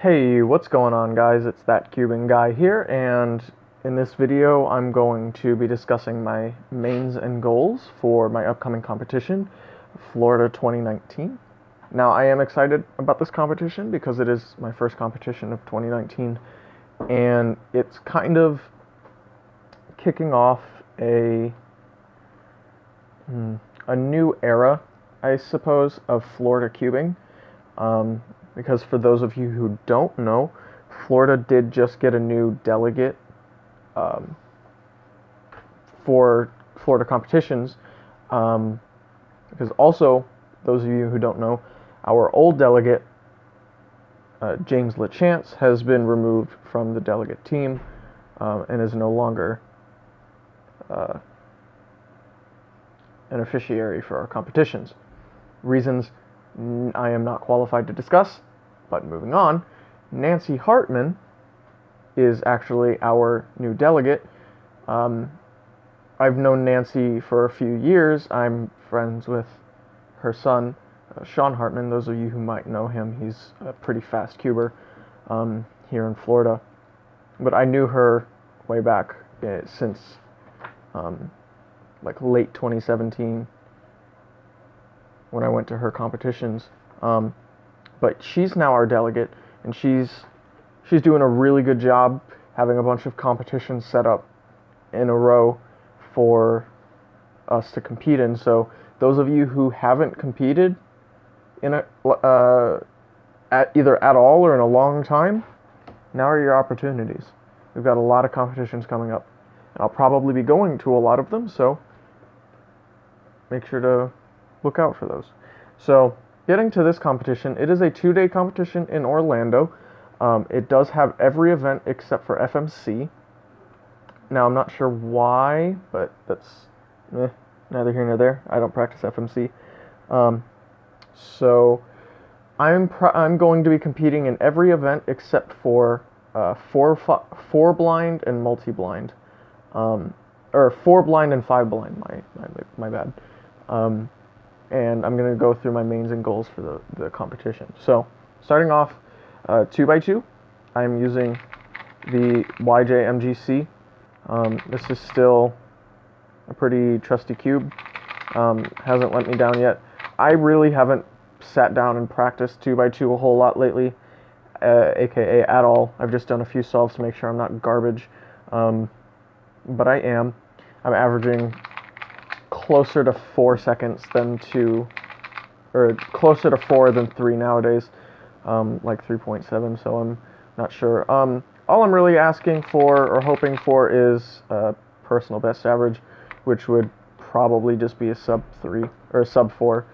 Hey, what's going on, guys? It's That Cuban Guy here, and in this video I'm going to be discussing my mains and goals for my upcoming competition, Florida 2019. Now, I am excited about this competition because it is my first competition of 2019, and it's kind of kicking off a new era, I suppose, of Florida cubing. Because for those of you who don't know, Florida did just get a new delegate for Florida competitions. Because also, those of you who don't know, our old delegate, James LaChance, has been removed from the delegate team and is no longer an officiary for our competitions. Reasons I am not qualified to discuss, but moving on, Nancy Hartman is actually our new delegate. I've known Nancy for a few years. I'm friends with her son, Sean Hartman. Those of you who might know him, he's a pretty fast cuber here in Florida. But I knew her way back since like late 2017 when I went to her competitions. But she's now our delegate, and she's doing a really good job having a bunch of competitions set up in a row for us to compete in. So those of you who haven't competed in either at all or in a long time, now are your opportunities. We've got a lot of competitions coming up, and I'll probably be going to a lot of them, so make sure to look out for those. So, getting to this competition, it is a 2-day competition in Orlando. It does have every event except for FMC. Now, I'm not sure why, but that's neither here nor there. I don't practice FMC. So, I'm going to be competing in every event except for 4 blind and multi-blind. Or 4 blind and 5 blind, my bad. And I'm going to go through my mains and goals for the competition. So, starting off 2x2, I'm using the YJ MGC. This is still a pretty trusty cube. Hasn't let me down yet. I really haven't sat down and practiced 2x2 a whole lot lately, aka at all. I've just done a few solves to make sure I'm not garbage. But I am. I'm averaging closer to 4 seconds than 2, or closer to 4 than 3 nowadays, like 3.7, so I'm not sure. All I'm really asking for or hoping for is a personal best average, which would probably just be a sub 3 or a sub 4.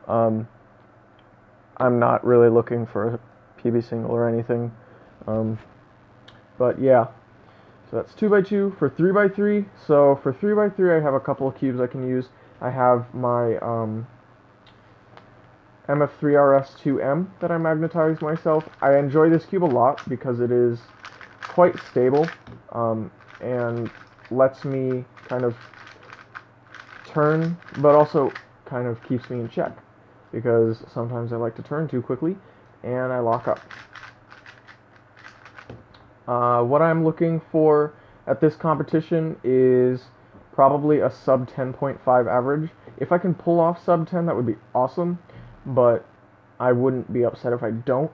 I'm not really looking for a PB single or anything, but yeah. So that's 2x2 for 3x3. So for 3x3, I have a couple of cubes I can use. I have my MF3RS2M that I magnetized myself. I enjoy this cube a lot because it is quite stable and lets me kind of turn, but also kind of keeps me in check because sometimes I like to turn too quickly and I lock up. What I'm looking for at this competition is probably a sub 10.5 average. If I can pull off sub 10, that would be awesome, but I wouldn't be upset if I don't.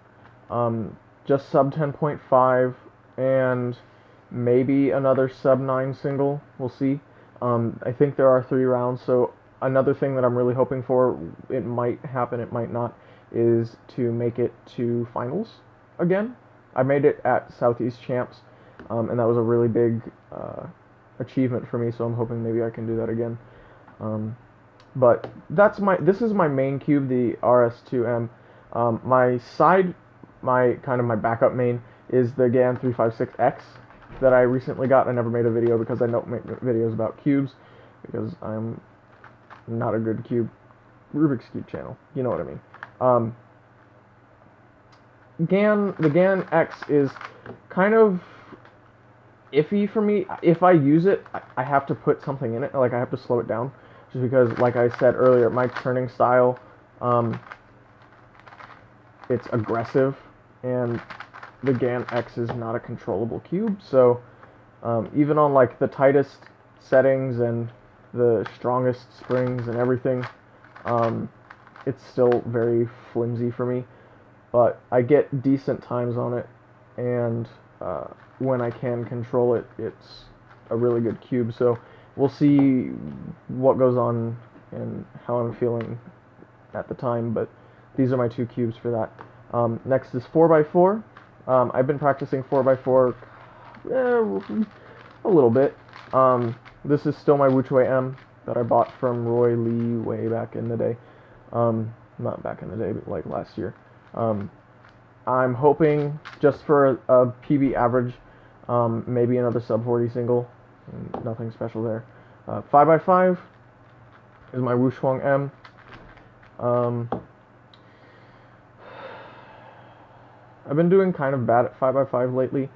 Just sub 10.5 and maybe another sub 9 single. We'll see. I think there are 3 rounds, so another thing that I'm really hoping for, it might happen, it might not, is to make it to finals again. I made it at Southeast Champs, and that was a really big achievement for me, so I'm hoping maybe I can do that again. But this is my main cube, the RS2M. My backup main is the GAN 356X that I recently got. I never made a video because I don't make videos about cubes, because I'm not a good Rubik's Cube channel. You know what I mean. The GAN X is kind of iffy for me. If I use it, I have to put something in it, like I have to slow it down, just because, like I said earlier, my turning style, it's aggressive, and the GAN X is not a controllable cube, so even on like the tightest settings and the strongest springs and everything, it's still very flimsy for me. But I get decent times on it, and when I can control it, it's a really good cube. So we'll see what goes on and how I'm feeling at the time, but these are my two cubes for that. Next is 4x4. I've been practicing 4x4 a little bit. This is still my Wuchuei M that I bought from Roy Lee way back in the day. Not back in the day, but like last year. I'm hoping just for a PB average, maybe another sub 40 single. Nothing special there. 5x5 is my Wushuang M. I've been doing kind of bad at 5x5 lately,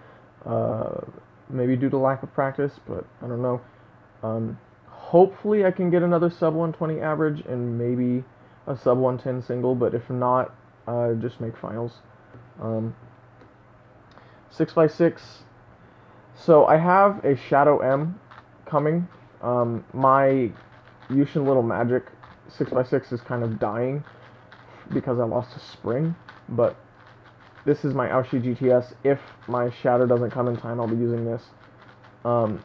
maybe due to lack of practice, but I don't know. Hopefully I can get another sub 120 average and maybe a sub 110 single, but if not, just make finals. 6x6. So I have a Shadow M coming. My Yushin Little Magic 6x6 is kind of dying because I lost a spring, but this is my Aoshi GTS. If my Shadow doesn't come in time, I'll be using this. But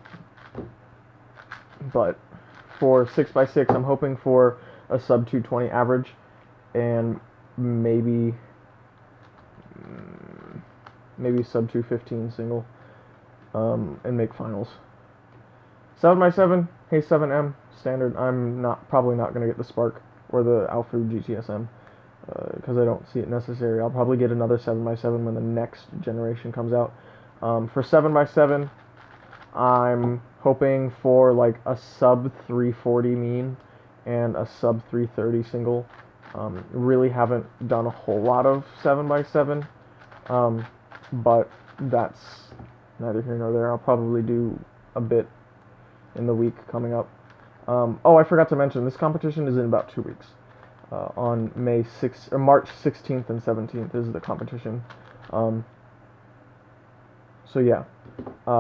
for 6x6, I'm hoping for a sub 220 average and maybe sub 215 single, and make finals. 7x7, hey 7M standard. I'm probably not going to get the Spark or the Alfu GTSM because I don't see it necessary. I'll probably get another 7x7 when the next generation comes out. For 7x7, I'm hoping for like a sub 340 mean and a sub 330 single. Really haven't done a whole lot of 7x7, but that's neither here nor there. I'll probably do a bit in the week coming up. Oh, I forgot to mention, this competition is in about 2 weeks. On March 16th and 17th is the competition. So yeah.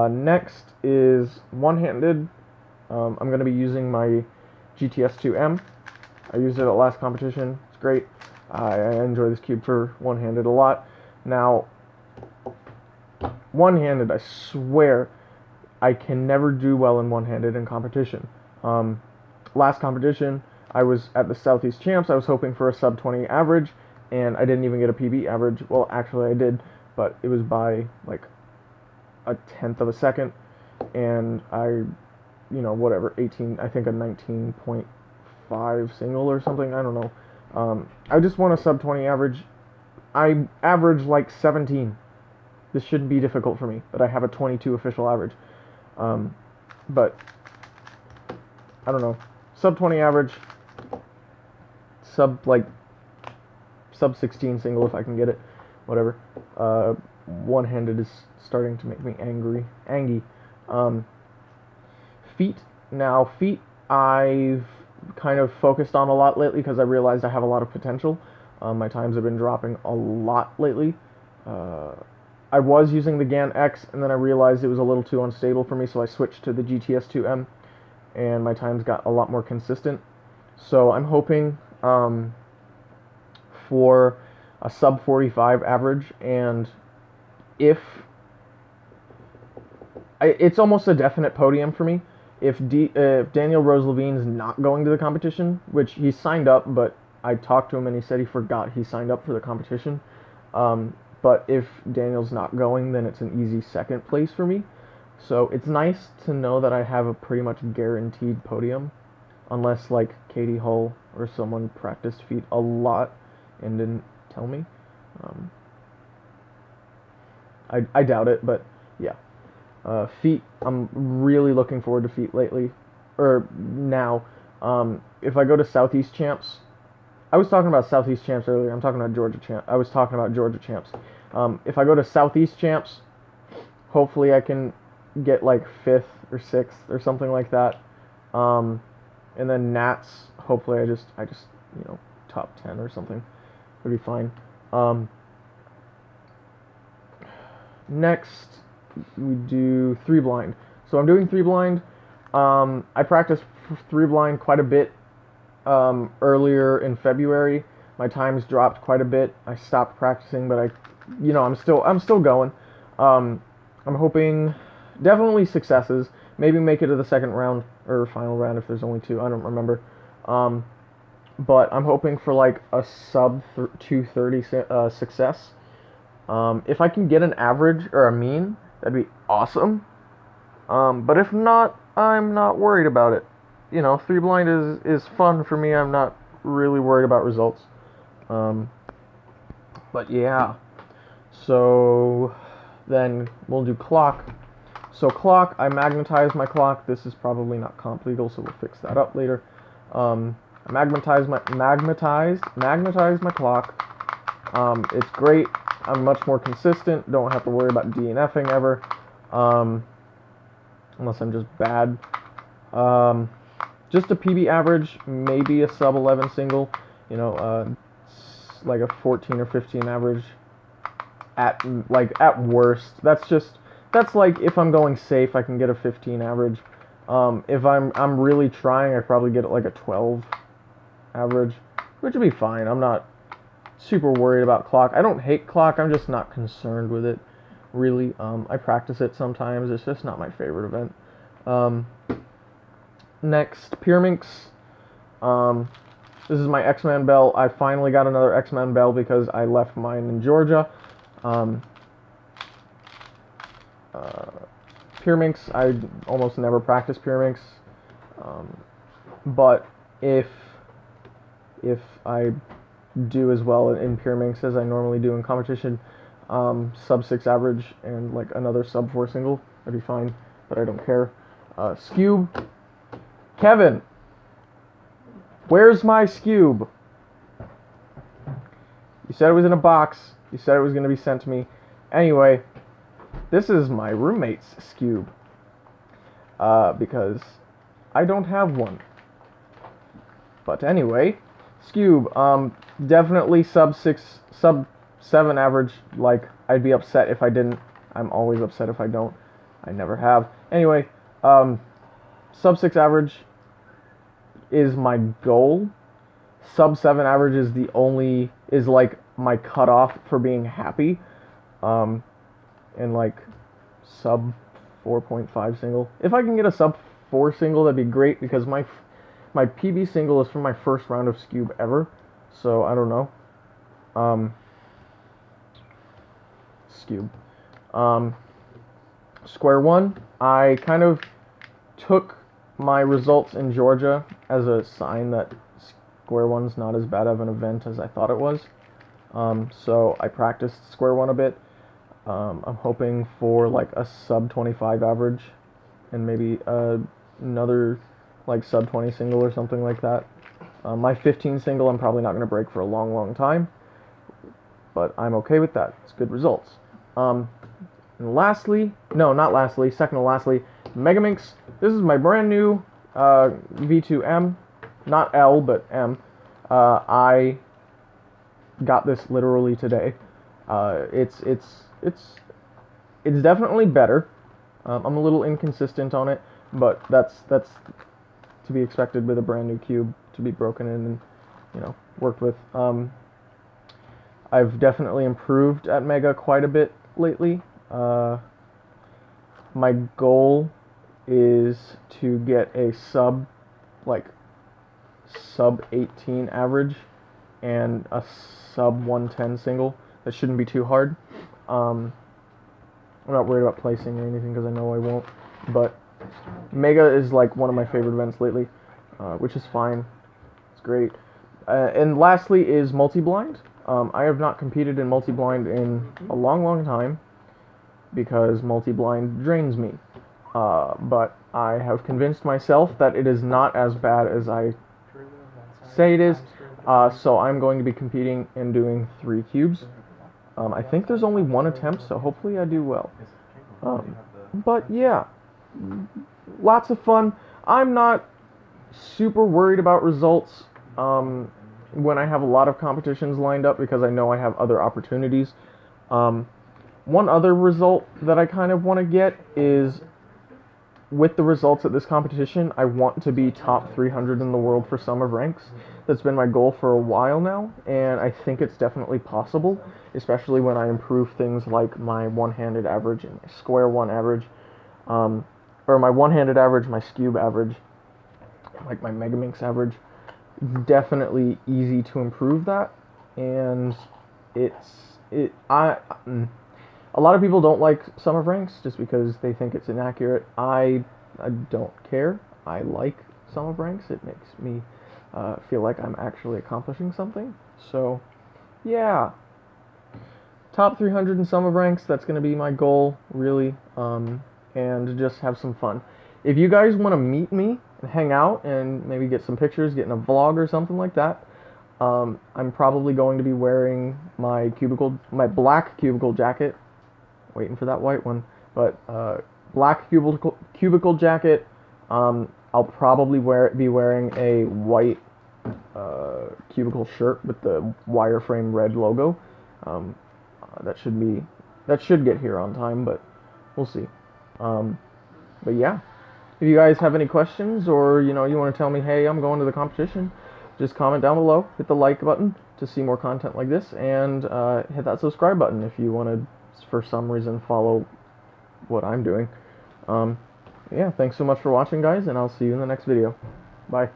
Next is one-handed. I'm going to be using my GTS2M. I used it at last competition. It's great. I enjoy this cube for one-handed a lot. Now, one-handed, I swear, I can never do well in one-handed in competition. Last competition, I was at the Southeast Champs. I was hoping for a sub 20 average, and I didn't even get a PB average. Well, actually I did, but it was by like a tenth of a second, and I, whatever, 18, I think a 19.5 single or something, I don't know. I just want a sub 20 average. I average like 17. This shouldn't be difficult for me, but I have a 22 official average. But I don't know. Sub 20 average, sub 16 single if I can get it. Whatever. One-handed is starting to make me angy. Feet. Now, feet I've kind of focused on a lot lately because I realized I have a lot of potential. My times have been dropping a lot lately. I was using the GAN X, and then I realized it was a little too unstable for me, so I switched to the GTS2M, and my times got a lot more consistent. So I'm hoping for a sub 45 average, and it's almost a definite podium for me. If Daniel Rose Levine's not going to the competition, which he signed up, but I talked to him and he said he forgot he signed up for the competition. But if Daniel's not going, then it's an easy second place for me. So it's nice to know that I have a pretty much guaranteed podium, unless like Katie Hull or someone practiced feet a lot and didn't tell me. I doubt it, but yeah. Feet, I'm really looking forward to feet lately, or now. If I go to Southeast Champs, I was talking about Southeast Champs earlier. I'm talking about Georgia Champs. I was talking about Georgia Champs. If I go to Southeast Champs, hopefully I can get like 5th or 6th or something like that. And then Nats, hopefully I just top 10 or something would be fine. Next, we do 3 blind. So I'm doing 3 blind. I practiced 3 blind quite a bit earlier in February. My times dropped quite a bit. I stopped practicing, but I'm still going. I'm hoping definitely successes. Maybe make it to the second round or final round if there's only 2. I don't remember. But I'm hoping for like a sub 230 success. If I can get an average or a mean, that'd be awesome. But if not, I'm not worried about it. 3 blind is fun for me. I'm not really worried about results. But yeah. So then we'll do clock. So clock, I magnetize my clock. This is probably not comp legal, so we'll fix that up later. I magnetize my clock. It's great. I'm much more consistent. Don't have to worry about DNFing ever, unless I'm just bad. Just a PB average, maybe a sub 11 single. Like a 14 or 15 average. At worst, that's like if I'm going safe, I can get a 15 average. If I'm really trying, I probably get like a 12 average, which would be fine. I'm not super worried about clock. I don't hate clock. I'm just not concerned with it, really. I practice it sometimes. It's just not my favorite event. Next, Pyraminx. This is my X-Man bell. I finally got another X-Man bell because I left mine in Georgia. Pyraminx, I almost never practice Pyraminx, but if I do as well in Pyraminx as I normally do in competition, sub 6 average and like another sub 4 single, that'd be fine, but I don't care. Skewb, Kevin, where's my Skewb? You said it was in a box. You said it was going to be sent to me. Anyway, this is my roommate's Skewb, because I don't have one. But anyway, Skewb, definitely sub 7 average. Like, I'd be upset if I didn't. I'm always upset if I don't. I never have. Anyway, sub 6 average is my goal. Sub 7 average is like my cutoff for being happy. And like sub 4.5 single. If I can get a sub 4 single, that'd be great, because my PB single is from my first round of Skewb ever. So I don't know. Skewb. Square One. I kind of took my results in Georgia as a sign that Square One's not as bad of an event as I thought it was. So I practiced Square One a bit. I'm hoping for like a sub 25 average and maybe another like sub 20 single or something like that. My 15 single I'm probably not going to break for a long time, but I'm okay with that. It's good results. And lastly, no, not lastly, second to lastly, Megaminx. This is my brand new V2M, not L, but M. I got this literally today. It's definitely better. I'm a little inconsistent on it, but that's to be expected with a brand new cube to be broken in and worked with. I've definitely improved at Mega quite a bit lately. My goal is to get a sub 18 average and a sub 110 single. That shouldn't be too hard. I'm not worried about placing or anything because I know I won't. But Mega is like one of my favorite events lately, which is fine. It's great. And lastly is multi-blind. I have not competed in multi-blind in a long time because multi-blind drains me. But I have convinced myself that it is not as bad as I say it is. So I'm going to be competing and doing 3 cubes. I think there's only 1 attempt, so hopefully I do well. But yeah, lots of fun. I'm not super worried about results when I have a lot of competitions lined up because I know I have other opportunities. One other result that I kind of want to get is, with the results at this competition, I want to be top 300 in the world for Sum of Ranks. That's been my goal for a while now, and I think it's definitely possible, especially when I improve things like my one-handed average and my square one average, or my one-handed average, my skewb average, like my Megaminx average. It's definitely easy to improve that, and a lot of people don't like Sum of Ranks just because they think it's inaccurate. I don't care. I like Sum of Ranks. It makes me feel like I'm actually accomplishing something. So, yeah. Top 300 in Sum of Ranks, that's going to be my goal, really, and just have some fun. If you guys want to meet me and hang out and maybe get some pictures, get in a vlog or something like that, I'm probably going to be wearing my black cubicle jacket. Waiting for that white one, but black cubicle jacket. I'll probably be wearing a white cubicle shirt with the wireframe red logo. That should get here on time, but we'll see. But yeah, if you guys have any questions, or you want to tell me, hey, I'm going to the competition, just comment down below, hit the like button to see more content like this, and hit that subscribe button if you want to, for some reason, follow what I'm doing. Yeah, thanks so much for watching, guys, and I'll see you in the next video. Bye.